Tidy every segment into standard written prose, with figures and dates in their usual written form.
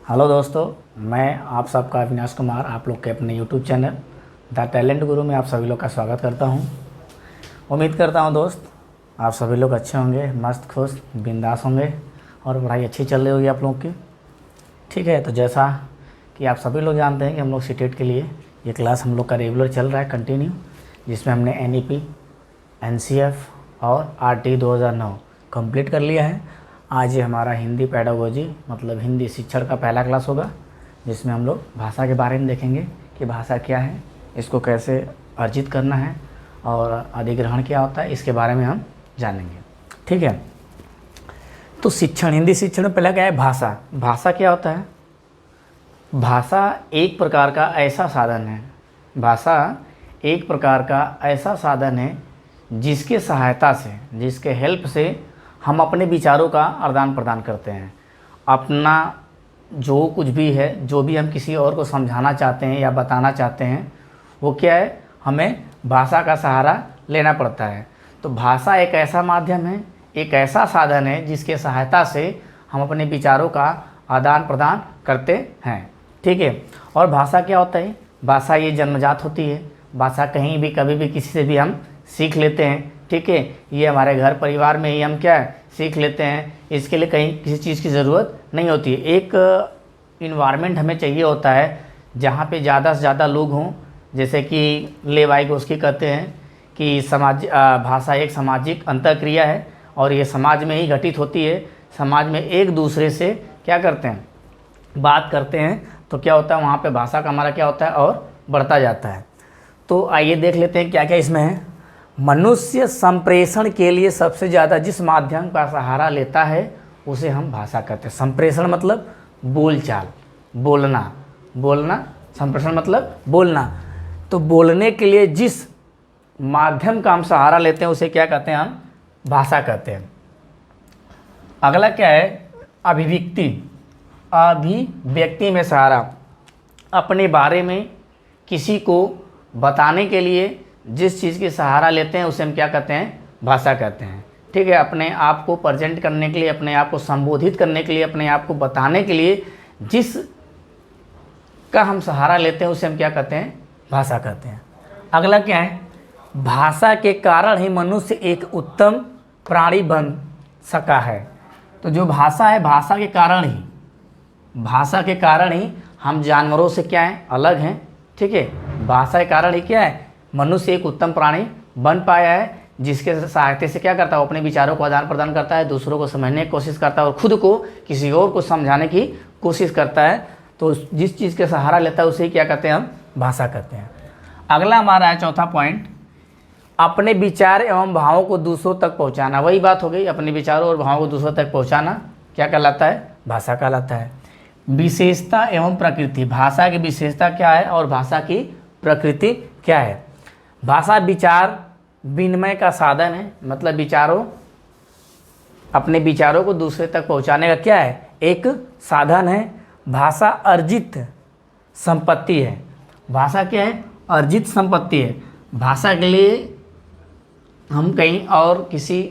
Hello दोस्तों, मैं आप सबका अविनाश कुमार आप लोग के अपने यूट्यूब चैनल द टैलेंट गुरु में आप सभी लोग का स्वागत करता हूं। उम्मीद करता हूं दोस्त आप सभी लोग अच्छे होंगे, मस्त खुश बिंदास होंगे और पढ़ाई अच्छी चल रही होगी आप लोगों की। ठीक है, तो जैसा कि आप सभी लोग जानते हैं कि हम लोग सीटेट के लिए ये क्लास हम लोग का रेगुलर चल रहा है कंटिन्यू, जिसमें हमने NEP, NCF और RT 2009 कंप्लीट कर लिया है। आज ये हमारा हिंदी पेडागोजी मतलब हिंदी शिक्षण का पहला क्लास होगा, जिसमें हम लोग भाषा के बारे में देखेंगे कि भाषा क्या है, इसको कैसे अर्जित करना है और अधिग्रहण क्या होता है, इसके बारे में हम जानेंगे। ठीक है, तो शिक्षण, हिंदी शिक्षण में पहला क्या है भाषा। भाषा क्या होता है? भाषा एक प्रकार का ऐसा साधन है, भाषा एक प्रकार का ऐसा साधन है जिसके सहायता से, जिसके हेल्प से हम अपने विचारों का आदान प्रदान करते हैं। अपना जो कुछ भी है, जो भी हम किसी और को समझाना चाहते हैं या बताना चाहते हैं, वो क्या है, हमें भाषा का सहारा लेना पड़ता है। तो भाषा एक ऐसा माध्यम है, एक ऐसा साधन है जिसके सहायता से हम अपने विचारों का आदान प्रदान करते हैं। ठीक है, और भाषा क्या होता है? भाषा ये जन्मजात होती है। भाषा कहीं भी कभी भी किसी से भी हम सीख लेते हैं। ठीक है, ये हमारे घर परिवार में ही हम क्या है सीख लेते हैं। इसके लिए कहीं किसी चीज़ की ज़रूरत नहीं होती है। एक इन्वायरमेंट हमें चाहिए होता है जहाँ पे ज़्यादा से ज़्यादा लोग हों, जैसे कि लेवाई गोस्की कहते हैं कि भाषा एक सामाजिक अंतःक्रिया है और ये समाज में ही घटित होती है। समाज में एक दूसरे से क्या करते हैं, बात करते हैं, तो क्या होता है वहाँ पे भाषा का हमारा क्या होता है और बढ़ता जाता है। तो आइए देख लेते हैं क्या क्या इसमें है। मनुष्य संप्रेषण के लिए सबसे ज़्यादा जिस माध्यम का सहारा लेता है उसे हम भाषा कहते हैं। संप्रेषण मतलब बोलचाल, बोलना। संप्रेषण मतलब बोलना। तो बोलने के लिए जिस माध्यम का हम सहारा लेते हैं उसे क्या कहते हैं, हम भाषा कहते हैं। अगला क्या है, अभिव्यक्ति। अभिव्यक्ति में सहारा, अपने बारे में किसी को बताने के लिए जिस चीज़ की सहारा लेते हैं उसे हम क्या कहते हैं, भाषा कहते हैं। ठीक है, अपने आप को प्रेजेंट करने के लिए, अपने आप को संबोधित करने के लिए, अपने आप को बताने के लिए जिस का हम सहारा लेते हैं उसे हम क्या कहते हैं, भाषा कहते हैं। अगला क्या है, भाषा के कारण ही मनुष्य एक उत्तम प्राणी बन सका है। तो जो भाषा है, भाषा के कारण ही हम जानवरों से क्या है, अलग हैं। ठीक है, भाषा के कारण ही क्या है, मनुष्य एक उत्तम प्राणी बन पाया है, जिसके सहायता से क्या करता है, वो अपने विचारों को आदान प्रदान करता है, दूसरों को समझने की कोशिश करता है और खुद को किसी और को समझाने की कोशिश करता है। तो जिस चीज़ के सहारा लेता है उसे क्या कहते हैं, हम भाषा कहते हैं। अगला हमारा है चौथा पॉइंट, अपने विचार एवं भावों को दूसरों तक पहुँचाना। वही बात हो गई, अपने विचारों और भावों को दूसरों तक पहुँचाना क्या कहलाता है, भाषा कहलाता है। विशेषता एवं प्रकृति, भाषा की विशेषता क्या है और भाषा की प्रकृति क्या है। भाषा विचार विनिमय का साधन है, मतलब अपने विचारों को दूसरे तक पहुंचाने का क्या है, एक साधन है। भाषा अर्जित संपत्ति है। भाषा क्या है, अर्जित संपत्ति है। भाषा के लिए हम कहीं और किसी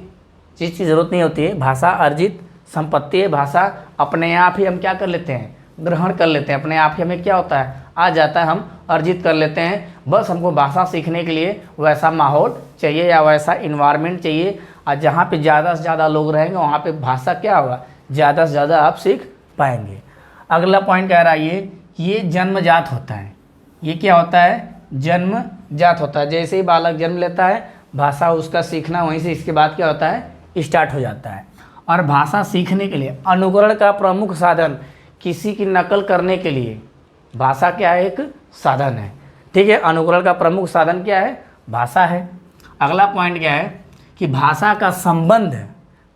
चीज़ की ज़रूरत नहीं होती है, भाषा अर्जित संपत्ति है। भाषा अपने आप ही हम क्या कर लेते हैं, ग्रहण कर लेते हैं, अपने आप ही हमें क्या होता है, आ जाता है, हम अर्जित कर लेते हैं। बस हमको भाषा सीखने के लिए वैसा माहौल चाहिए या वैसा इन्वायरमेंट चाहिए, और जहाँ पे ज़्यादा से ज़्यादा लोग रहेंगे वहाँ पे भाषा क्या होगा, ज़्यादा से ज़्यादा आप सीख पाएंगे। अगला पॉइंट कह रहा है ये जन्मजात होता है। ये क्या होता है, जन्मजात होता है। जैसे ही बालक जन्म लेता है, भाषा उसका सीखना वहीं से इसके बाद क्या होता है, स्टार्ट हो जाता है। और भाषा सीखने के लिए अनुकरण का प्रमुख साधन, किसी की नकल करने के लिए भाषा क्या है, एक साधन है। ठीक है, अनुकरण का प्रमुख साधन क्या है, भाषा है। अगला पॉइंट क्या है कि भाषा का संबंध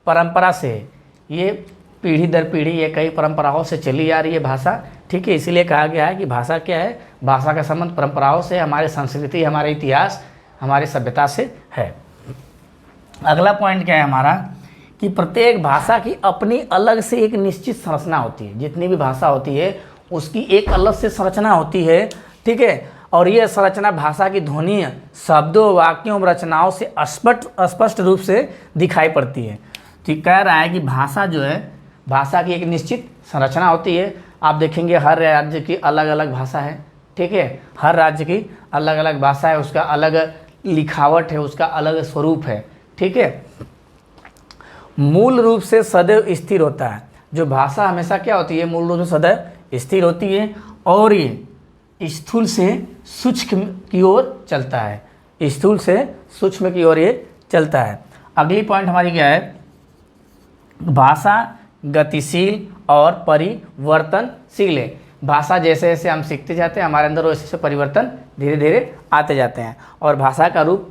परंपरा से, ये पीढ़ी दर पीढ़ी ये कई परंपराओं से चली आ रही है भाषा। ठीक है, इसीलिए कहा गया है कि भाषा क्या है, भाषा का संबंध परंपराओं से, हमारे संस्कृति, हमारे इतिहास, हमारी सभ्यता से है। अगला पॉइंट क्या है हमारा कि प्रत्येक भाषा की अपनी अलग से एक निश्चित संरचना होती है। जितनी भी भाषा होती है उसकी एक अलग से संरचना होती है। ठीक है, और यह संरचना भाषा की ध्वनि, शब्दों, वाक्यों, रचनाओं से स्पष्ट रूप से दिखाई पड़ती है। तो कह रहा है कि भाषा जो है, भाषा की एक निश्चित संरचना होती है आप देखेंगे हर राज्य की अलग अलग भाषा है, ठीक है, हर राज्य की अलग अलग भाषा है, उसका अलग लिखावट है, उसका अलग स्वरूप है, ठीक है। मूल रूप से सदैव स्थिर होता है, जो भाषा हमेशा क्या होती है, मूल रूप से सदैव स्थिर होती है, और ये स्थूल से सूक्ष्म की ओर चलता है, स्थूल से सूक्ष्म की ओर ये चलता है। अगली पॉइंट हमारी क्या है, भाषा गतिशील और परिवर्तनशील है। भाषा जैसे जैसे हम सीखते जाते हैं हमारे अंदर वैसे वैसे परिवर्तन धीरे धीरे आते जाते हैं, और भाषा का रूप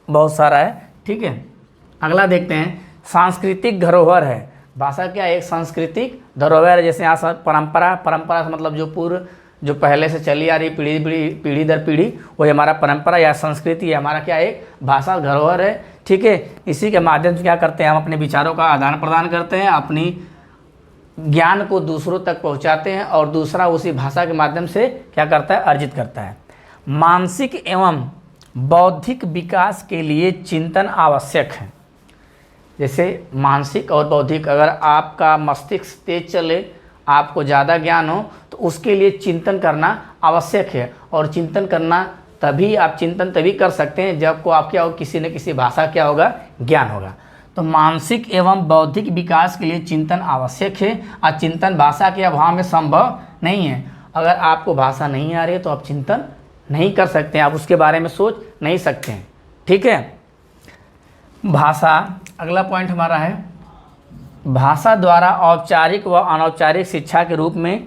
बहुत सारा है, ठीक है। अगला देखते हैं, सांस्कृतिक धरोहर है। भाषा क्या है, एक सांस्कृतिक धरोहर है। जैसे यहाँ परंपरा, परंपरा से मतलब जो पहले से चली आ रही पीढ़ी दर पीढ़ी, वही हमारा परंपरा या संस्कृति है, हमारा क्या एक भाषा धरोहर है, ठीक है। इसी के माध्यम से क्या करते हैं, हम अपने विचारों का आदान प्रदान करते हैं, अपनी ज्ञान को दूसरों तक पहुंचाते हैं, और दूसरा उसी भाषा के माध्यम से क्या करता है, अर्जित करता है। मानसिक एवं बौद्धिक विकास के लिए चिंतन आवश्यक है। जैसे मानसिक और बौद्धिक, अगर आपका मस्तिष्क तेज चले, आपको ज़्यादा ज्ञान हो, तो उसके लिए चिंतन करना आवश्यक है। और चिंतन करना तभी, आप चिंतन तभी कर सकते हैं जब को आप क्या हो, किसी न किसी भाषा क्या होगा, ज्ञान होगा। तो मानसिक एवं बौद्धिक विकास के लिए चिंतन आवश्यक है, और चिंतन भाषा के अभाव में संभव नहीं है। अगर आपको भाषा नहीं आ रही है तो आप चिंतन नहीं कर सकते हैं, आप उसके बारे में सोच नहीं सकते हैं, ठीक है। भाषा, अगला पॉइंट हमारा है, भाषा द्वारा औपचारिक व अनौपचारिक शिक्षा के रूप में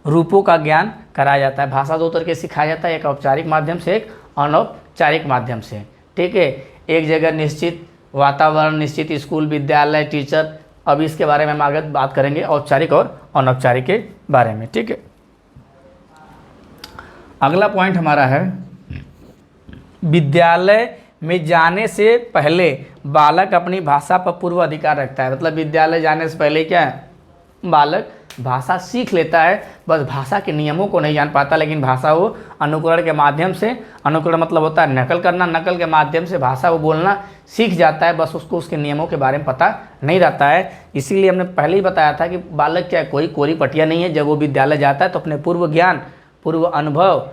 रूपों का ज्ञान कराया जाता है। भाषा दो तरह के सिखाया जाता है, एक औपचारिक माध्यम से, एक अनौपचारिक माध्यम से, ठीक है। एक जगह निश्चित वातावरण, निश्चित स्कूल, विद्यालय, टीचर, अब इसके बारे में हम आगे बात करेंगे, औपचारिक और अनौपचारिक के बारे में, ठीक है। अगला पॉइंट हमारा है, विद्यालय में जाने से पहले बालक अपनी भाषा पर पूर्व अधिकार रखता है। मतलब विद्यालय जाने से पहले क्या है, बालक भाषा सीख लेता है, बस भाषा के नियमों को नहीं जान पाता, लेकिन भाषा वो अनुकरण के माध्यम से, अनुकरण मतलब होता है नकल करना, नकल के माध्यम से भाषा वो बोलना सीख जाता है, बस उसको उसके नियमों के बारे में पता नहीं रहता है। इसीलिए हमने पहले ही बताया था कि बालक क्या कोई कोरी पटिया नहीं है। जब वो विद्यालय जाता है तो अपने पूर्व ज्ञान, पूर्व अनुभव,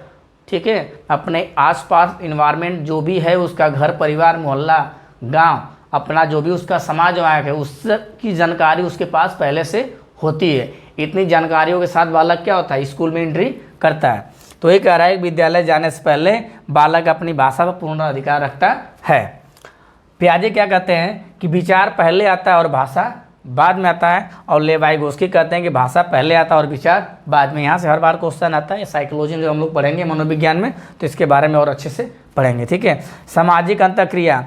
ठीक है, अपने आसपास इन्वायरमेंट जो भी है, उसका घर परिवार, मोहल्ला, गांव, अपना जो भी उसका समाज वहाँ है, उसकी जानकारी उसके पास पहले से होती है। इतनी जानकारियों के साथ बालक क्या होता है, स्कूल में एंट्री करता है। तो ये कह रहा है कि विद्यालय जाने से पहले बालक अपनी भाषा पर पूर्ण अधिकार रखता है। पियाजे क्या कहते हैं कि विचार पहले आता है और भाषा बाद में आता है, और लेवाइगोस्की कहते हैं कि भाषा पहले आता है और विचार बाद में। यहाँ से हर बार क्वेश्चन आता है, साइकोलॉजी में जो हम लोग पढ़ेंगे मनोविज्ञान में, तो इसके बारे में और अच्छे से पढ़ेंगे, ठीक है। सामाजिक अंतःक्रिया,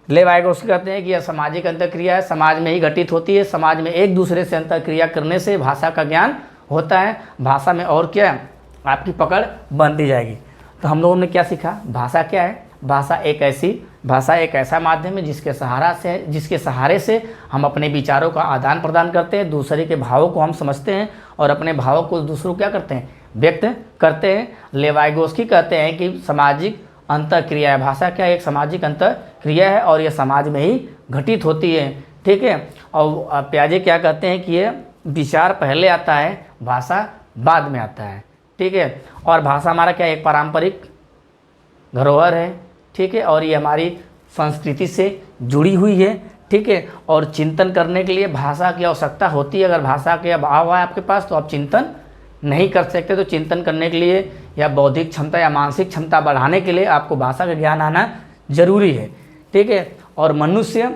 लेवाइगोस्की कहते हैं कि यह सामाजिक अंतःक्रिया है, समाज में ही घटित होती है। समाज में एक दूसरे से अंतःक्रिया करने से भाषा का ज्ञान होता है। भाषा में और क्या आपकी पकड़ बनती जाएगी। तो हम लोगों ने क्या सीखा, भाषा क्या है, भाषा एक ऐसा माध्यम है जिसके सहारे से हम अपने विचारों का आदान प्रदान करते हैं, दूसरे के भावों को हम समझते हैं, और अपने भावों को दूसरों को क्या करते हैं, व्यक्त करते हैं। लेवाइगोस्की कहते हैं कि सामाजिक अंतःक्रिया है, भाषा क्या एक सामाजिक अंतःक्रिया है, और यह समाज में ही घटित होती है, ठीक है। और पियाजे क्या कहते हैं कि ये विचार पहले आता है, भाषा बाद में आता है, ठीक है। और भाषा हमारा क्या एक पारंपरिक धरोहर है, ठीक है, और ये हमारी संस्कृति से जुड़ी हुई है, ठीक है। और चिंतन करने के लिए भाषा की आवश्यकता होती है। अगर भाषा के अभाव है आपके पास तो आप चिंतन नहीं कर सकते। तो चिंतन करने के लिए या बौद्धिक क्षमता या मानसिक क्षमता बढ़ाने के लिए आपको भाषा का ज्ञान आना जरूरी है, ठीक है। और मनुष्य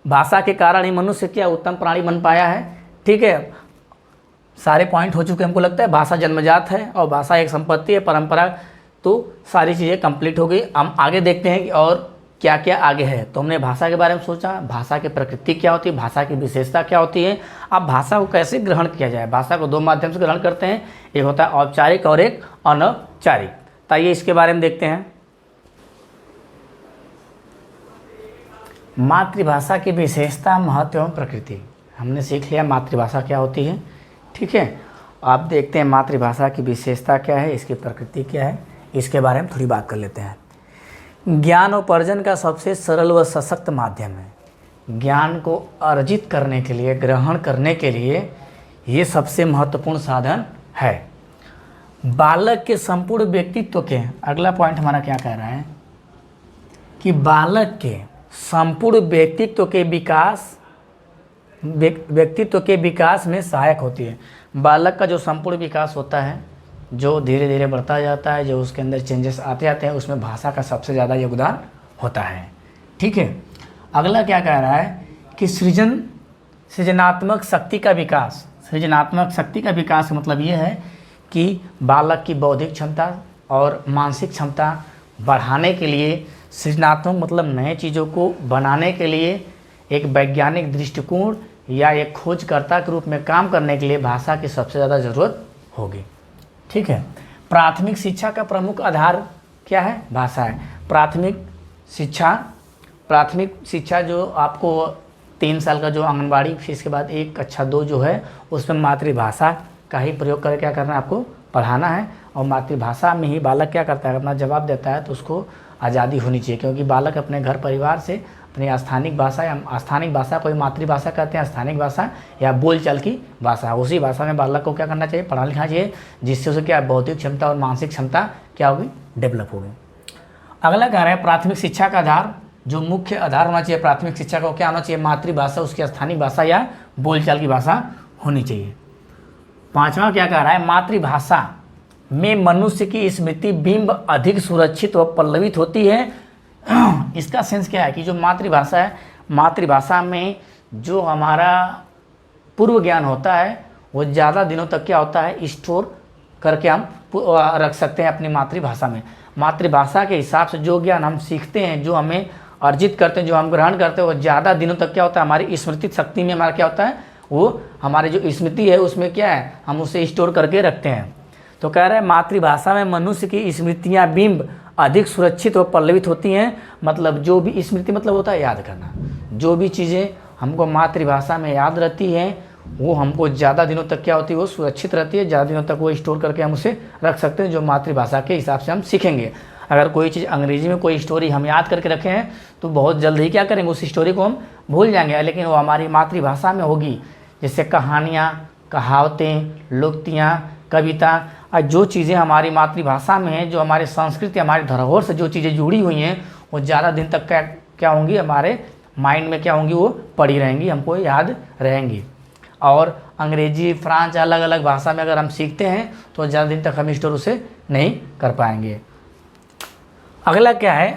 भाषा के कारण ही मनुष्य क्या उत्तम प्राणी बन पाया है, ठीक है। सारे पॉइंट हो चुके हमको लगता है। भाषा जन्मजात है और भाषा एक संपत्ति है, परंपरा, तो सारी चीज़ें कंप्लीट हो गई। हम आगे देखते हैं कि और क्या क्या आगे है। तो हमने भाषा के बारे में सोचा, भाषा की प्रकृति क्या होती है, भाषा की विशेषता क्या होती है, अब भाषा को कैसे ग्रहण किया जाए। भाषा को दो माध्यम से ग्रहण करते हैं, एक होता है औपचारिक और एक अनौपचारिक। तो आइए इसके बारे में देखते हैं। मातृभाषा की विशेषता, महत्व एवं प्रकृति हमने सीख लिया। मातृभाषा क्या होती है, ठीक है। आप देखते हैं मातृभाषा की विशेषता क्या है, इसकी प्रकृति क्या है, इसके बारे में थोड़ी बात कर लेते हैं। ज्ञान उपार्जन का सबसे सरल व सशक्त माध्यम है। ज्ञान को अर्जित करने के लिए, ग्रहण करने के लिए ये सबसे महत्वपूर्ण साधन है। बालक के संपूर्ण व्यक्तित्व के, अगला पॉइंट हमारा क्या कह रहा है कि बालक के संपूर्ण व्यक्तित्व के विकास में सहायक होती है। बालक का जो संपूर्ण विकास होता है, जो धीरे धीरे बढ़ता जाता है, जो उसके अंदर चेंजेस आते आते हैं, उसमें भाषा का सबसे ज़्यादा योगदान होता है। ठीक है, अगला क्या कह रहा है कि सृजनात्मक शक्ति का विकास। सृजनात्मक शक्ति का विकास का मतलब ये है कि बालक की बौद्धिक क्षमता और मानसिक क्षमता बढ़ाने के लिए, सृजनात्मक मतलब नए चीज़ों को बनाने के लिए, एक वैज्ञानिक दृष्टिकोण या एक खोजकर्ता के रूप में काम करने के लिए भाषा की सबसे ज़्यादा ज़रूरत होगी। ठीक है, प्राथमिक शिक्षा का प्रमुख आधार क्या है? भाषा है। प्राथमिक शिक्षा जो आपको 3 साल का जो आंगनबाड़ी, फिर इसके बाद 1 कक्षा 2 जो है, उसमें मातृभाषा का ही प्रयोग करके क्या करना है, आपको पढ़ाना है। और मातृभाषा में ही बालक क्या करता है, अपना जवाब देता है, तो उसको आज़ादी होनी चाहिए, क्योंकि बालक अपने घर परिवार से अपनी स्थानिक भाषा या स्थानिक भाषा, कोई मातृभाषा कहते हैं, स्थानिक भाषा या बोलचाल की भाषा, उसी भाषा में बालक को क्या करना चाहिए, पढ़ना लिखना चाहिए, जिससे उसे क्या बौद्धिक क्षमता और मानसिक क्षमता क्या होगी, डेवलप होगी। अगला कह रहा है प्राथमिक शिक्षा का आधार, जो मुख्य आधार होना चाहिए प्राथमिक शिक्षा को, क्या होना चाहिए, मातृभाषा, उसकी स्थानिक भाषा या बोलचाल की भाषा होनी चाहिए। 5वां क्या कह रहा है, मातृभाषा में मनुष्य की स्मृति बिंब अधिक सुरक्षित व पल्लवित होती है। इसका सेंस क्या है कि जो मातृभाषा है, मातृभाषा में जो हमारा पूर्व ज्ञान होता है वो ज़्यादा दिनों तक क्या होता है, स्टोर करके हम रख सकते हैं अपनी मातृभाषा में। मातृभाषा के हिसाब से जो ज्ञान हम सीखते हैं, जो हमें अर्जित करते हैं, जो हम ग्रहण करते हैं, वो ज़्यादा दिनों तक क्या होता है, हमारी स्मृति शक्ति में हमारा क्या होता है, वो हमारी जो स्मृति है उसमें क्या है, हम उसे स्टोर करके रखते हैं। तो कह रहे हैं मातृभाषा में मनुष्य की स्मृतियाँ बिंब अधिक सुरक्षित व पल्लवित होती हैं। मतलब जो भी स्मृति मतलब होता है याद करना, जो भी चीज़ें हमको मातृभाषा में याद रहती हैं वो हमको ज़्यादा दिनों तक क्या होती है, वो सुरक्षित रहती है, ज़्यादा दिनों तक वो स्टोर करके हम उसे रख सकते हैं, जो मातृभाषा के हिसाब से हम सीखेंगे। अगर कोई चीज़ अंग्रेजी में कोई स्टोरी हम याद करके रखे हैं तो बहुत जल्द ही क्या करेंगे, उस स्टोरी को हम भूल जाएंगे, लेकिन वो हमारी मातृभाषा में होगी। जैसे कहानियाँ, कहावतें, लोकोक्तियाँ, कविता, जो चीज़ें हमारी मातृभाषा में हैं, जो हमारे संस्कृति, हमारे धरोहर से जो चीज़ें जुड़ी हुई हैं, वो ज़्यादा दिन तक क्या होंगी, हमारे माइंड में क्या होंगी, वो पड़ी रहेंगी, हमको याद रहेंगी। और अंग्रेजी, फ्रांस, अलग अलग भाषा में अगर हम सीखते हैं तो ज़्यादा दिन तक हम स्टोर उसे नहीं कर पाएंगे। अगला क्या है,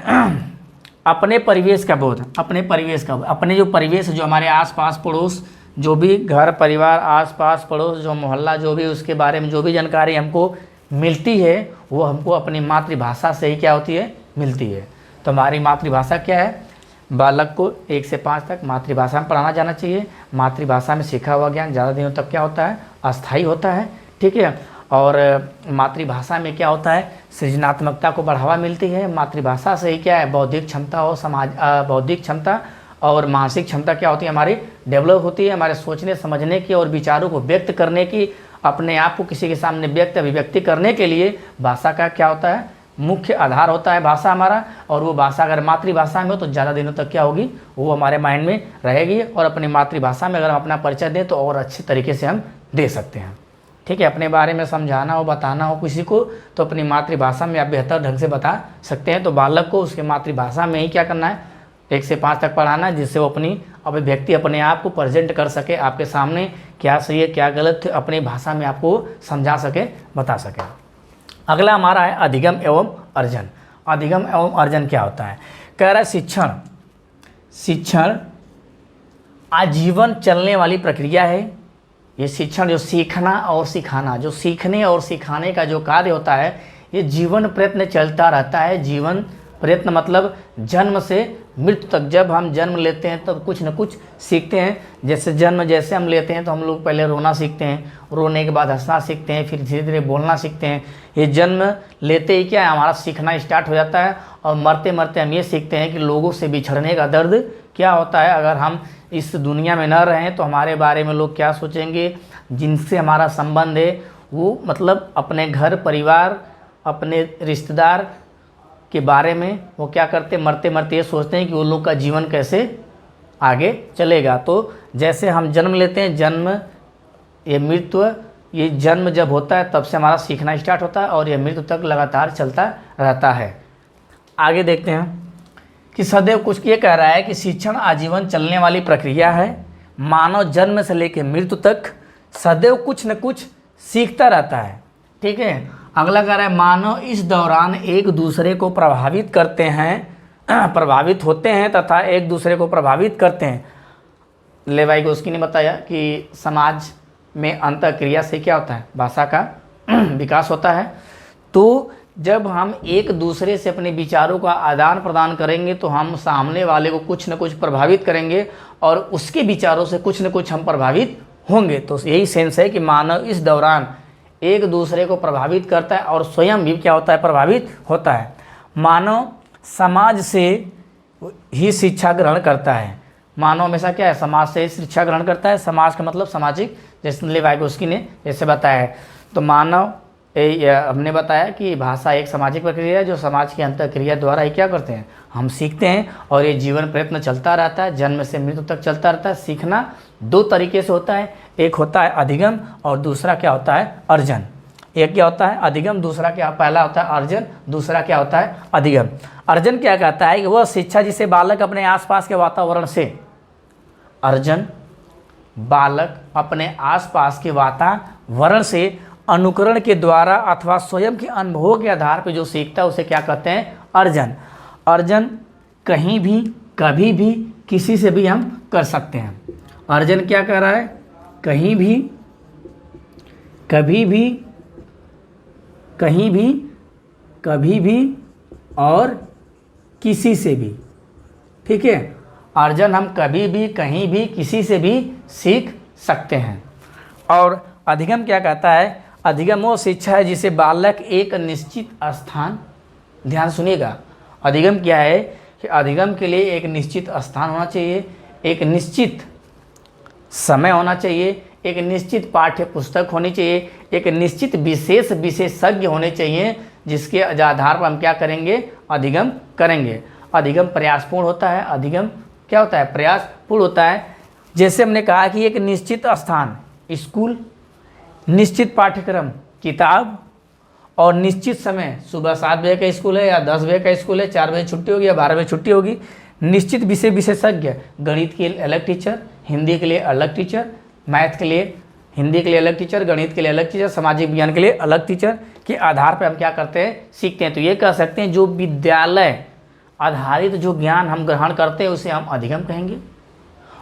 अपने परिवेश का बोध। अपने जो परिवेश, जो हमारे आसपास पड़ोस, जो भी घर परिवार, आसपास पड़ोस, जो मोहल्ला, जो भी उसके बारे में जो भी जानकारी हमको मिलती है वो हमको अपनी मातृभाषा से ही क्या होती है, मिलती है। तो हमारी मातृभाषा क्या है, बालक को 1 से 5 तक मातृभाषा में पढ़ाना जाना चाहिए। मातृभाषा में सीखा हुआ ज्ञान ज़्यादा दिनों तक क्या होता है, अस्थायी होता है। ठीक है, और मातृभाषा में क्या होता है, सृजनात्मकता को बढ़ावा मिलती है। मातृभाषा से ही क्या है, बौद्धिक क्षमता और बौद्धिक क्षमता और मानसिक क्षमता क्या होती है, हमारी डेवलप होती है। हमारे सोचने समझने की और विचारों को व्यक्त करने की, अपने आप को किसी के सामने अभिव्यक्ति करने के लिए भाषा का क्या होता है, मुख्य आधार होता है भाषा हमारा। और वो भाषा अगर मातृभाषा में हो तो ज़्यादा दिनों तक क्या होगी, वो हमारे माइंड में रहेगी। और अपनी मातृभाषा में अगर हम अपना परिचय दें तो और अच्छे तरीके से हम दे सकते हैं। ठीक है, अपने बारे में समझाना हो, बताना हो किसी को, तो अपनी मातृभाषा में आप बेहतर ढंग से बता सकते हैं। तो बालक को उसके मातृभाषा में ही क्या करना है, 1 से 5 तक पढ़ाना, जिससे वो अपनी अभिव्यक्ति अपने आप को प्रेजेंट कर सके, आपके सामने क्या सही है क्या गलत है अपनी भाषा में आपको समझा सके, बता सके। अगला हमारा है अधिगम एवं अर्जन। अधिगम एवं अर्जन क्या होता है, कह रहा है शिक्षण आजीवन चलने वाली प्रक्रिया है। ये शिक्षण, जो सीखना और सिखाना, जो सीखने और सिखाने का जो कार्य होता है, ये जीवन प्रयत्न चलता रहता है। जीवन प्रयत्न मतलब जन्म से मृत्यु तक। जब हम जन्म लेते हैं तब कुछ न कुछ सीखते हैं। जैसे हम लेते हैं तो हम लोग पहले रोना सीखते हैं, रोने के बाद हंसना सीखते हैं, फिर धीरे धीरे बोलना सीखते हैं। ये जन्म लेते ही क्या है, हमारा सीखना स्टार्ट हो जाता है। और मरते मरते हम ये सीखते हैं कि लोगों से बिछड़ने का दर्द क्या होता है। अगर हम इस दुनिया में न रहें तो हमारे बारे में लोग क्या सोचेंगे, जिनसे हमारा संबंध है वो मतलब अपने घर परिवार, अपने रिश्तेदार के बारे में वो क्या करते, मरते मरते ये सोचते हैं कि वो लोग का जीवन कैसे आगे चलेगा। तो जैसे हम जन्म लेते हैं, जन्म ये मृत्यु, ये जन्म जब होता है तब से हमारा सीखना स्टार्ट होता है और ये मृत्यु तक लगातार चलता रहता है। आगे देखते हैं कि सदैव कुछ ये कह रहा है कि शिक्षण आजीवन चलने वाली प्रक्रिया है। मानव जन्म से लेकर मृत्यु तक सदैव कुछ न कुछ सीखता रहता है। ठीक है, अगला कह रहा है मानव इस दौरान एक दूसरे को प्रभावित करते हैं, प्रभावित होते हैं तथा एक दूसरे को प्रभावित करते हैं। लेवाइगोस्की ने बताया कि समाज में अंतःक्रिया से क्या होता है, भाषा का विकास होता है। तो जब हम एक दूसरे से अपने विचारों का आदान प्रदान करेंगे तो हम सामने वाले को कुछ न कुछ प्रभावित करेंगे और उसके विचारों से कुछ न कुछ हम प्रभावित होंगे। तो यही सेंस है कि मानव इस दौरान एक दूसरे को प्रभावित करता है और स्वयं भी क्या होता है, प्रभावित होता है। मानव समाज से ही शिक्षा ग्रहण करता है। मानव हमेशा क्या है, समाज से ही शिक्षा ग्रहण करता है। समाज का मतलब सामाजिक, जैसे लेवाइगोस्की ने जैसे बताया है। तो मानव हमने बताया कि भाषा एक सामाजिक प्रक्रिया है जो समाज की अंतःक्रिया द्वारा ही क्या करते हैं, हम सीखते हैं और ये जीवन प्रयत्न चलता रहता है, जन्म से मृत्यु तक चलता रहता है। सीखना दो तरीके से होता है, एक होता है अधिगम और दूसरा क्या होता है, अर्जन। एक क्या होता है, अधिगम, दूसरा क्या, पहला होता है अर्जन, दूसरा क्या होता है, अधिगम। अर्जन क्या कहता है कि वह शिक्षा जिसे बालक अपने आसपास के वातावरण से, अर्जन बालक अपने आसपास के वातावरण से अनुकरण के द्वारा अथवा स्वयं के अनुभवों के आधार पर जो सीखता है उसे क्या कहते हैं, अर्जन। अर्जन कहीं भी कभी भी किसी से भी हम कर सकते हैं। अर्जन क्या कह रहा है, कहीं भी कभी भी कहीं भी कभी भी और किसी से भी। ठीक है, अर्जन हम कभी भी कहीं भी किसी से भी सीख सकते हैं। और अधिगम क्या कहता है, अधिगम वो शिक्षा है जिसे बालक एक निश्चित स्थान, ध्यान सुनिएगा, अधिगम क्या है कि अधिगम के लिए एक निश्चित स्थान होना चाहिए, एक निश्चित समय होना चाहिए, एक निश्चित पाठ्य पुस्तक होनी चाहिए, एक निश्चित विशेष विशेषज्ञ होने चाहिए जिसके आधार पर हम क्या करेंगे, अधिगम करेंगे। अधिगम प्रयासपूर्ण होता है। अधिगम क्या होता है, प्रयासपूर्ण होता है। जैसे हमने कहा कि एक निश्चित स्थान, स्कूल, निश्चित पाठ्यक्रम, किताब, और निश्चित समय, सुबह 7 बजे का स्कूल है या 10 बजे का स्कूल है, 4 बजे छुट्टी होगी या 12 बजे छुट्टी होगी। निश्चित विषय विशेषज्ञ, गणित के लिए अलग टीचर, हिंदी के लिए अलग टीचर, मैथ के लिए, हिंदी के लिए अलग टीचर, गणित के लिए अलग टीचर, सामाजिक विज्ञान के लिए अलग टीचर के आधार पर हम क्या करते हैं, सीखते हैं। तो ये कह सकते हैं जो विद्यालय आधारित जो ज्ञान हम ग्रहण करते हैं उसे हम अधिगम कहेंगे,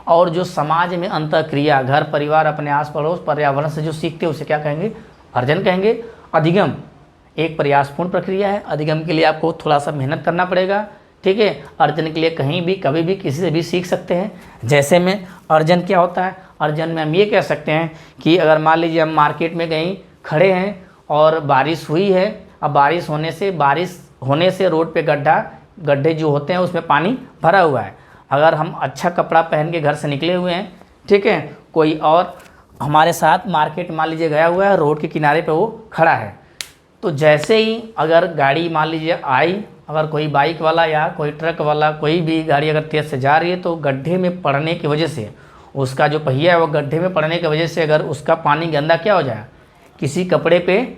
और जो समाज में अंतःक्रिया, घर परिवार, अपने आस पड़ोस पर्यावरण से जो सीखते हैं उसे क्या कहेंगे, अर्जन कहेंगे। अधिगम एक प्रयासपूर्ण प्रक्रिया है। अधिगम के लिए आपको थोड़ा सा मेहनत करना पड़ेगा। ठीक है, अर्जन के लिए कहीं भी कभी भी किसी से भी सीख सकते हैं। जैसे में अर्जन क्या होता है, अर्जन में हम ये कह सकते हैं कि अगर मान लीजिए हम मार्केट में कहीं खड़े हैं और बारिश हुई है, अब बारिश होने से रोड पे गड्ढे जो होते हैं उसमें पानी भरा हुआ है। अगर हम अच्छा कपड़ा पहन के घर से निकले हुए हैं, ठीक है, कोई और हमारे साथ मार्केट मान लीजिए गया हुआ है, रोड के किनारे पे वो खड़ा है, तो जैसे ही अगर गाड़ी मान लीजिए आई, अगर कोई बाइक वाला या कोई ट्रक वाला कोई भी गाड़ी अगर तेज़ से जा रही है तो गड्ढे में पड़ने की वजह से उसका जो पहिया है वो गड्ढे में पड़ने की वजह से अगर उसका पानी गंदा क्या हो जाए, किसी कपड़े पे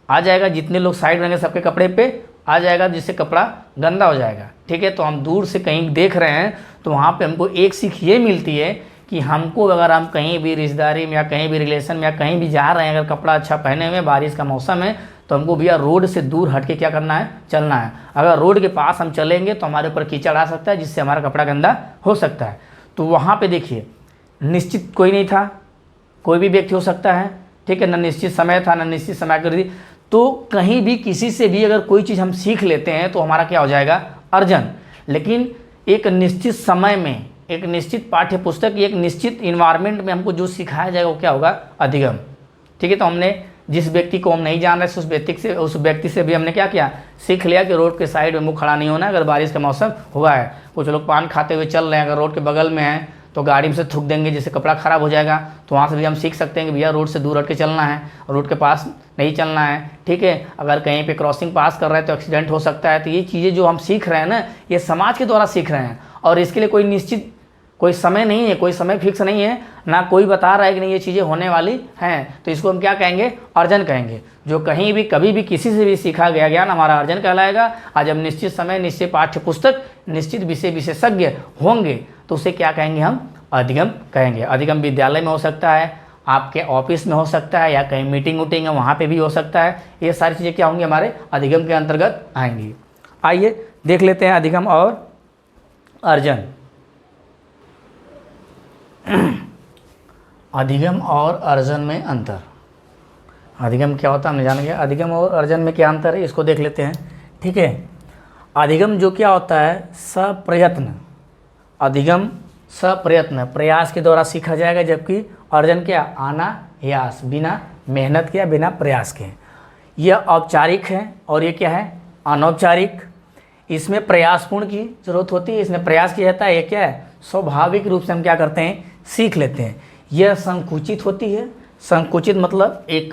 आ जाएगा, जितने लोग साइड रहेंगे सबके कपड़े पे आ जाएगा, जिससे कपड़ा गंदा हो जाएगा। ठीक है, तो हम दूर से कहीं देख रहे हैं तो वहाँ पे हमको एक सीख ये मिलती है कि हमको अगर हम कहीं भी रिश्तेदारी में या कहीं भी रिलेशन में या कहीं भी जा रहे हैं, अगर कपड़ा अच्छा पहने हुए, बारिश का मौसम है, तो हमको भैया रोड से दूर हट के क्या करना है, चलना है। अगर रोड के पास हम चलेंगे तो हमारे ऊपर कीचड़ आ सकता है जिससे हमारा कपड़ा गंदा हो सकता है। तो वहाँ पे देखिए निश्चित कोई नहीं था, कोई भी व्यक्ति हो सकता है, ठीक है, न निश्चित समय था, न निश्चित समय कर दी। तो कहीं भी किसी से भी अगर कोई चीज़ हम सीख लेते हैं तो हमारा क्या हो जाएगा, अर्जन। लेकिन एक निश्चित समय में, एक निश्चित पाठ्य पुस्तक, एक निश्चित इन्वायरमेंट में हमको जो सिखाया जाएगा वो क्या होगा, अधिगम। ठीक है, तो हमने जिस व्यक्ति को हम नहीं जान रहे उस व्यक्ति से भी हमने क्या किया, सीख लिया कि रोड के साइड में मुँह खड़ा नहीं होना अगर बारिश का मौसम हुआ है। कुछ लोग पान खाते हुए चल रहे हैं, अगर रोड के बगल में है तो गाड़ी में से थूक देंगे जिससे कपड़ा ख़राब हो जाएगा। तो वहाँ से भी हम सीख सकते हैं कि भैया रोड से दूर हट के चलना है, रोड के पास नहीं चलना है। ठीक है, अगर कहीं पे क्रॉसिंग पास कर रहे हैं तो एक्सीडेंट हो सकता है। तो ये चीज़ें जो हम सीख रहे हैं ना, ये समाज के द्वारा सीख रहे हैं और इसके लिए कोई निश्चित कोई समय नहीं है, कोई समय फिक्स नहीं है, ना कोई बता रहा है कि नहीं ये चीज़ें होने वाली हैं, तो इसको हम क्या कहेंगे? अर्जन कहेंगे। जो कहीं भी कभी भी किसी से भी सीखा गया ज्ञान हमारा अर्जन कहलाएगा। और जब निश्चित समय, निश्चित पाठ्य पुस्तक, निश्चित विषय विशेषज्ञ होंगे तो उसे क्या कहेंगे? हम अधिगम कहेंगे। अधिगम विद्यालय में हो सकता है, आपके ऑफिस में हो सकता है, या कहीं मीटिंग वूटिंग है वहाँ पे भी हो सकता है। ये सारी चीज़ें क्या होंगी? हमारे अधिगम के अंतर्गत आएंगी। आइए देख लेते हैं अधिगम और अर्जन। अधिगम और अर्जन में अंतर। अधिगम क्या होता है हमने जान गया, अधिगम और अर्जन में क्या अंतर है इसको देख लेते हैं। ठीक है, अधिगम जो क्या होता है? सप्रयत्न। अधिगम सप्रयत्न, प्रयास के द्वारा सीखा जाएगा, जबकि अर्जन क्या? अनायास, बिना मेहनत के, बिना प्रयास के। यह औपचारिक है और ये क्या है? अनौपचारिक। इसमें प्रयासपूर्ण की जरूरत होती है, इसमें प्रयास किया जाता है। ये क्या है? स्वाभाविक रूप से हम क्या करते हैं? सीख लेते हैं। यह संकुचित होती है। संकुचित मतलब एक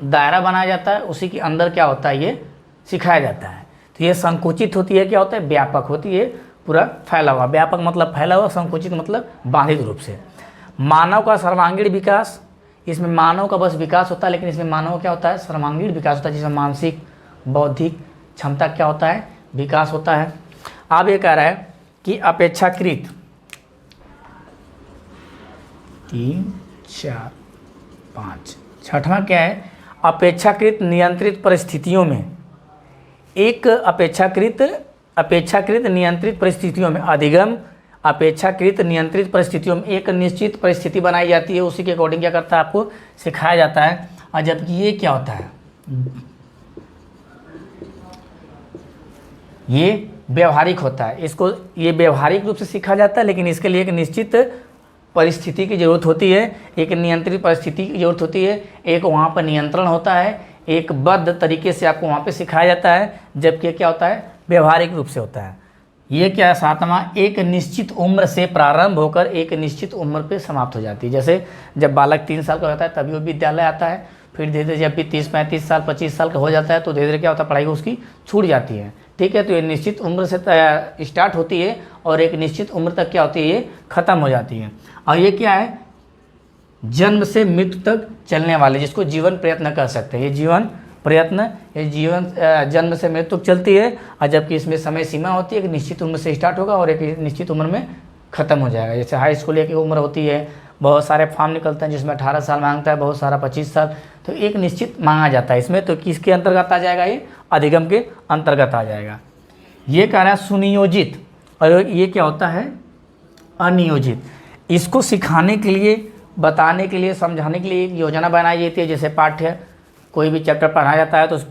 दायरा बनाया जाता है, उसी के अंदर क्या होता है? ये सिखाया जाता है। तो ये संकुचित होती है, क्या होता है? व्यापक होती है, पूरा फैला हुआ। व्यापक मतलब फैला हुआ, संकुचित मतलब बाधित रूप से। मानव का सर्वांगीण विकास, इसमें मानव का बस विकास होता है, लेकिन इसमें मानव क्या होता है? सर्वांगीण विकास होता है, जिसमें मानसिक बौद्धिक क्षमता क्या होता है? विकास होता है। अब ये कह रहा है कि अपेक्षाकृत 3 4 5 छठवां क्या है? अपेक्षाकृत नियंत्रित परिस्थितियों में, एक अपेक्षाकृत नियंत्रित परिस्थितियों में, अधिगम अपेक्षाकृत नियंत्रित परिस्थितियों में एक निश्चित परिस्थिति बनाई जाती है, उसी के अकॉर्डिंग क्या करता है? आपको सिखाया जाता है। और जबकि ये क्या होता है? ये व्यवहारिक होता है। इसको ये व्यवहारिक रूप से सीखा जाता है, लेकिन इसके लिए एक निश्चित परिस्थिति की ज़रूरत होती है, एक नियंत्रित परिस्थिति की ज़रूरत होती है, एक वहाँ पर नियंत्रण होता है, एक बद्ध तरीके से आपको वहाँ पे सिखाया जाता है। जबकि क्या होता है? व्यवहारिक रूप से होता है। ये क्या है? सातवां, एक निश्चित उम्र से प्रारंभ होकर एक निश्चित उम्र पे समाप्त हो जाती है। जैसे जब बालक 3 साल का होता है तभी वो विद्यालय आता है, फिर धीरे धीरे जब भी 30-35 साल 25 साल का हो जाता है तो धीरे धीरे क्या होता है? पढ़ाई उसकी छूट जाती है। ठीक है, तो ये निश्चित उम्र से स्टार्ट होती है और एक निश्चित उम्र तक क्या होती है? ये खत्म हो जाती है। और ये क्या है? जन्म से मृत्यु तक चलने वाले, जिसको जीवन प्रयत्न कर सकते हैं। ये जीवन प्रयत्न, ये जीवन जन्म से मृत्यु तक चलती है। और जबकि इसमें समय सीमा होती है, एक निश्चित उम्र से स्टार्ट होगा और एक निश्चित उम्र में ख़त्म हो जाएगा। जैसे हाई स्कूल की उम्र होती है, बहुत सारे फॉर्म निकलते हैं जिसमें 18 साल मांगता है, बहुत सारा 25 साल, तो एक निश्चित मांगा जाता है इसमें। तो किसके अंतर्गत आ जाएगा? ये अधिगम के अंतर्गत आ जाएगा। ये कह रहा है सुनियोजित, और ये क्या होता है? अनियोजित। इसको सिखाने के लिए, बताने के लिए, समझाने के लिए एक योजना बनाई जाती है। जैसे पाठ्य कोई भी चैप्टर पढ़ाया जाता है तो उस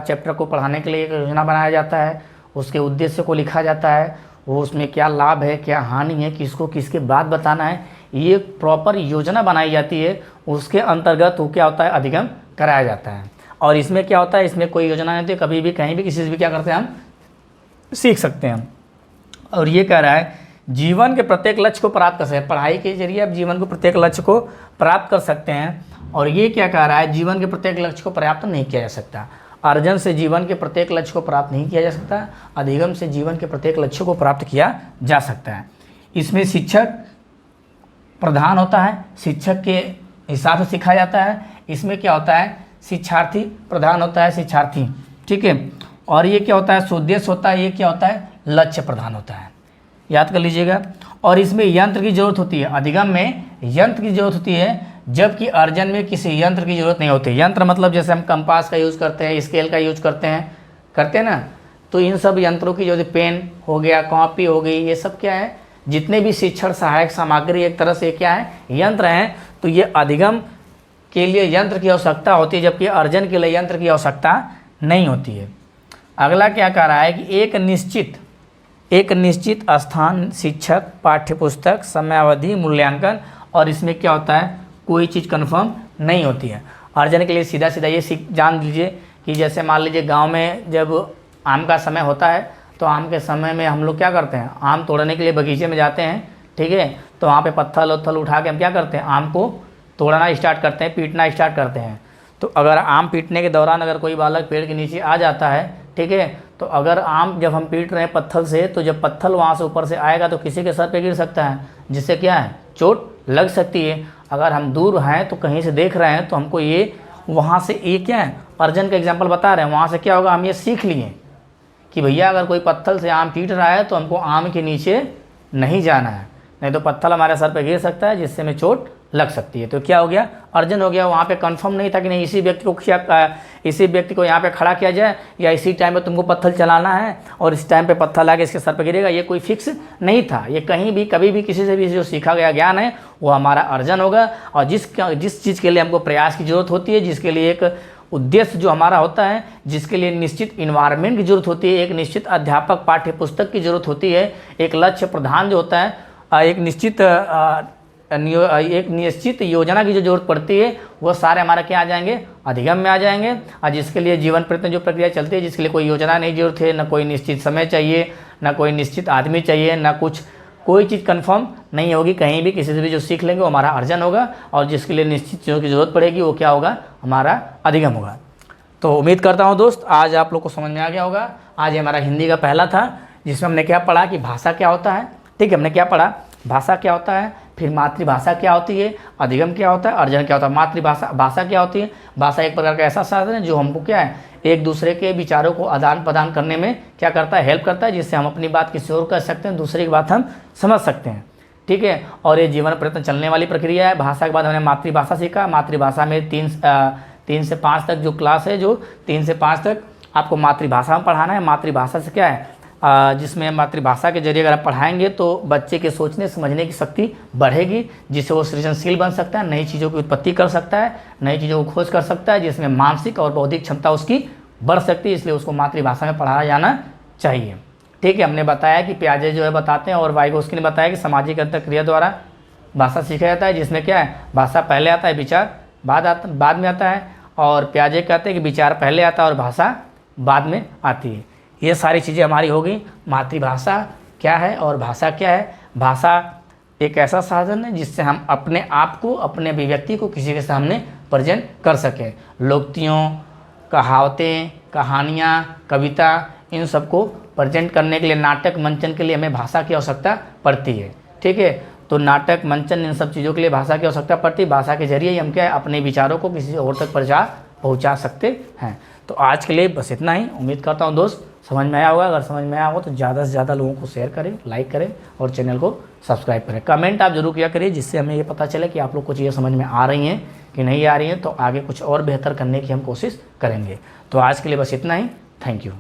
चैप्टर को पढ़ाने के लिए एक योजना बनाया जाता है, उसके उद्देश्य को लिखा जाता है, वो उसमें क्या लाभ है, क्या हानि है, किसको किसके बाद बताना है, ये प्रॉपर योजना बनाई जाती है। उसके अंतर्गत वो क्या होता है? अधिगम कराया जाता है। और इसमें क्या होता है? इसमें कोई योजना नहीं होती, कभी भी कहीं भी किसी से भी क्या करते हैं? हम सीख सकते हैं। और ये कह रहा है जीवन के प्रत्येक लक्ष्य को प्राप्त कर सकते हैं। पढ़ाई के जरिए आप जीवन को प्रत्येक लक्ष्य को प्राप्त कर सकते हैं। और ये क्या कह रहा है? जीवन के प्रत्येक लक्ष्य को प्राप्त नहीं किया जा सकता। अर्जन से जीवन के प्रत्येक लक्ष्य को प्राप्त नहीं किया जा सकता, अधिगम से जीवन के प्रत्येक लक्ष्य को प्राप्त किया जा सकता है। इसमें शिक्षक प्रधान होता है, शिक्षक के हिसाब से सिखाया जाता है। इसमें क्या होता है? शिक्षार्थी प्रधान होता है, शिक्षार्थी। ठीक है, और ये क्या होता है? सुउद्देश्य होता है। ये क्या होता है? लक्ष्य प्रधान होता है, याद कर लीजिएगा। और इसमें यंत्र की जरूरत होती है, अधिगम में यंत्र की जरूरत होती है, जबकि अर्जन में किसी यंत्र की जरूरत नहीं होती। यंत्र मतलब जैसे हम कंपास का यूज़ करते हैं, स्केल का यूज करते हैं ना, तो इन सब यंत्रों की जो पेन हो गया, कॉपी हो गई, ये सब क्या है? जितने भी शिक्षण सहायक सामग्री एक तरह से क्या है? यंत्र हैं। तो ये अधिगम के लिए यंत्र की आवश्यकता होती है, जबकि अर्जन के लिए यंत्र की आवश्यकता नहीं होती है। अगला क्या कह रहा है कि एक निश्चित स्थान, शिक्षक, पाठ्यपुस्तक, समयावधि, मूल्यांकन, और इसमें क्या होता है? कोई चीज़ कन्फर्म नहीं होती है। अर्जन के लिए सीधा सीधा ये जान लीजिए कि जैसे मान लीजिए गांव में जब आम का समय होता है तो आम के समय में हम लोग क्या करते हैं? आम तोड़ने के लिए बगीचे में जाते हैं। ठीक है, तो वहाँ पे पत्थर उत्थर उठा के हम क्या करते हैं? आम को तोड़ना स्टार्ट करते हैं, पीटना स्टार्ट करते हैं। तो अगर आम पीटने के दौरान अगर कोई बालक पेड़ के नीचे आ जाता है, ठीक है, तो तो अगर आम जब हम पीट रहे हैं पत्थर से, तो जब पत्थर वहाँ से ऊपर से आएगा तो किसी के सर पे गिर सकता है, जिससे क्या है, चोट लग सकती है। अगर हम दूर हैं तो कहीं से देख रहे हैं तो हमको ये वहाँ से ये क्या है, अर्जन का एग्जाम्पल बता रहे हैं, वहाँ से क्या होगा, हम ये सीख लिए कि भैया अगर कोई पत्थर से आम पीट रहा है तो हमको आम के नीचे नहीं जाना है, नहीं तो पत्थर हमारे सर पे गिर सकता है, जिससे हमें चोट लग सकती है। तो क्या हो गया, अर्जन हो गया। वहाँ पे कंफर्म नहीं था कि नहीं इसी व्यक्ति को यहाँ पे खड़ा किया जाए या इसी टाइम पे तुमको पत्थर चलाना है और इस टाइम पे पत्थर लाके इसके सर पे गिरेगा, ये कोई फिक्स नहीं था। ये कहीं भी कभी भी किसी से भी जो सीखा गया ज्ञान है वो हमारा अर्जन होगा। और जिस चीज़ के लिए हमको प्रयास की जरूरत होती है, जिसके लिए एक उद्देश्य जो हमारा होता है, जिसके लिए निश्चित इन्वायरमेंट की जरूरत होती है, एक निश्चित अध्यापक पाठ्य पुस्तक की जरूरत होती है, एक लक्ष्य प्रधान जो होता है, एक निश्चित योजना की जो जरूरत पड़ती है, वो सारे हमारे क्या आ जाएंगे, अधिगम में आ जाएंगे। और जिसके लिए जीवन प्रयत्न जो प्रक्रिया चलती है, जिसके लिए कोई योजना नहीं जरूरत है, ना कोई निश्चित समय चाहिए, ना कोई निश्चित आदमी चाहिए, ना कुछ कोई चीज़ कंफर्म नहीं होगी, कहीं भी किसी से भी जो सीख लेंगे वो हमारा अर्जन होगा। और जिसके लिए निश्चित चीज़ों की जरूरत पड़ेगी वो क्या होगा, हमारा अधिगम होगा। तो उम्मीद करता हूँ दोस्त आज आप लोग को समझ में आ गया होगा। आज हमारा हिंदी का पहला था, जिसमें हमने क्या पढ़ा कि भाषा क्या होता है। ठीक है, हमने क्या पढ़ा, भाषा क्या होता है, फिर मातृभाषा क्या होती है, अधिगम क्या होता है, अर्जन क्या होता है। भाषा क्या होती है, भाषा एक प्रकार का ऐसा साधन है जो हमको क्या है, एक दूसरे के विचारों को आदान प्रदान करने में क्या करता है, हेल्प करता है, जिससे हम अपनी बात किसी और कर सकते हैं, दूसरे की बात हम समझ सकते हैं। ठीक है, और ये जीवन प्रयत्न चलने वाली प्रक्रिया है। भाषा के बाद हमने मातृभाषा सीखा। मातृभाषा में 3 से 5 तक जो क्लास है, जो 3 से 5 तक आपको मातृभाषा में पढ़ाना है। मातृभाषा से क्या है, जिसमें मातृभाषा के जरिए अगर आप पढ़ाएंगे तो बच्चे के सोचने समझने की शक्ति बढ़ेगी, जिससे वो सृजनशील बन सकता है, नई चीज़ों की उत्पत्ति कर सकता है, नई चीज़ों को खोज कर सकता है, जिसमें मानसिक और बौद्धिक क्षमता उसकी बढ़ सकती है। इसलिए उसको मातृभाषा में पढ़ाया जाना चाहिए। ठीक है, हमने बताया कि पियाजे जो है बताते हैं और वाइगोस्की ने बताया कि सामाजिक अंतःक्रिया द्वारा भाषा सीखा जाता है, जिसमें क्या है, भाषा पहले आता है, विचार बाद में आता है। और पियाजे कहते हैं कि विचार पहले आता है और भाषा बाद में आती है। ये सारी चीज़ें हमारी होगी। मातृभाषा क्या है और भाषा क्या है। भाषा एक ऐसा साधन है जिससे हम अपने आप को, अपने अभिव्यक्ति को किसी के सामने प्रेजेंट कर सकें। लोकोक्तियों, कहावतें, कहानियाँ, कविता, इन सबको प्रेजेंट करने के लिए, नाटक मंचन के लिए हमें भाषा की आवश्यकता पड़ती है। ठीक है, तो नाटक मंचन इन सब चीज़ों के लिए भाषा की आवश्यकता पड़ती है। भाषा के जरिए हम क्या है, अपने विचारों को किसी और तक पहुँचा सकते हैं। तो आज के लिए बस इतना ही। उम्मीद करता हूँ दोस्त समझ में आया होगा। अगर समझ में आया हो तो ज़्यादा से ज़्यादा लोगों को शेयर करें, लाइक करें और चैनल को सब्सक्राइब करें। कमेंट आप जरूर किया करिए, जिससे हमें ये पता चले कि आप लोग को चीज़ें समझ में आ रही हैं कि नहीं आ रही हैं, तो आगे कुछ और बेहतर करने की हम कोशिश करेंगे। तो आज के लिए बस इतना ही। Thank you.